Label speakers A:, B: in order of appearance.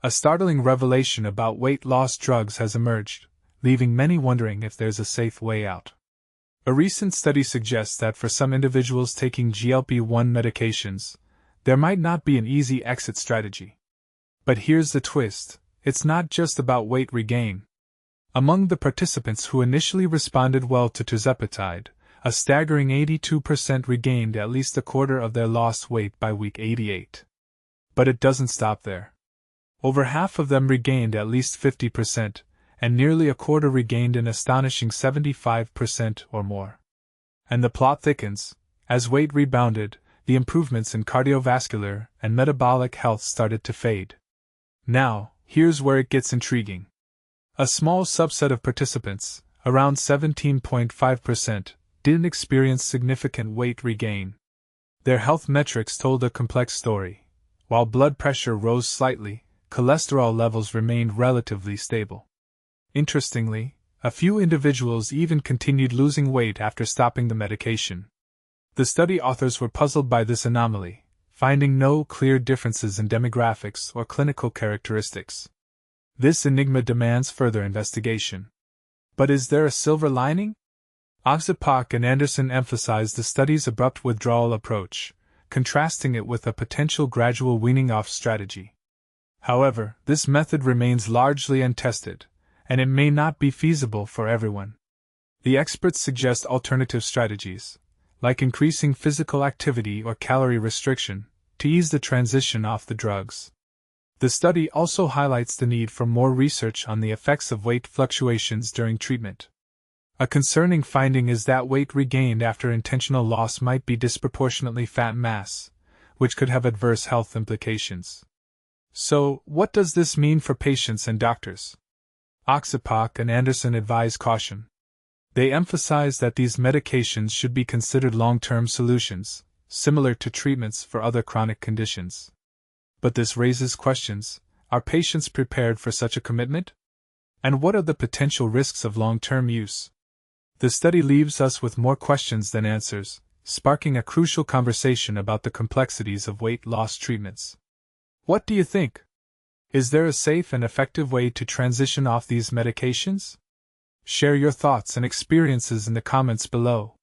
A: A startling revelation about weight loss drugs has emerged, leaving many wondering if there's a safe way out. A recent study suggests that for some individuals taking GLP-1 medications, there might not be an easy exit strategy. But here's the twist: it's not just about weight regain. Among the participants who initially responded well to tirzepatide, a staggering 82% regained at least a quarter of their lost weight by week 88. But it doesn't stop there. Over half of them regained at least 50%, and nearly a quarter regained an astonishing 75% or more. And the plot thickens. As weight rebounded, the improvements in cardiovascular and metabolic health started to fade. Now, here's where it gets intriguing. A small subset of participants, around 17.5%, didn't experience significant weight regain. Their health metrics told a complex story. While blood pressure rose slightly, cholesterol levels remained relatively stable. Interestingly, a few individuals even continued losing weight after stopping the medication. The study authors were puzzled by this anomaly, finding no clear differences in demographics or clinical characteristics. This enigma demands further investigation. But is there a silver lining? Tirzepatide and Anderson emphasized the study's abrupt withdrawal approach, contrasting it with a potential gradual weaning off strategy. However, this method remains largely untested, and it may not be feasible for everyone. The experts suggest alternative strategies, like increasing physical activity or calorie restriction, to ease the transition off the drugs. The study also highlights the need for more research on the effects of weight fluctuations during treatment. A concerning finding is that weight regained after intentional loss might be disproportionately fat mass, which could have adverse health implications. So, what does this mean for patients and doctors? Tirzepatide and Anderson advise caution. They emphasize that these medications should be considered long-term solutions, similar to treatments for other chronic conditions. But this raises questions. Are patients prepared for such a commitment? And what are the potential risks of long-term use? The study leaves us with more questions than answers, sparking a crucial conversation about the complexities of weight loss treatments. What do you think? Is there a safe and effective way to transition off these medications? Share your thoughts and experiences in the comments below.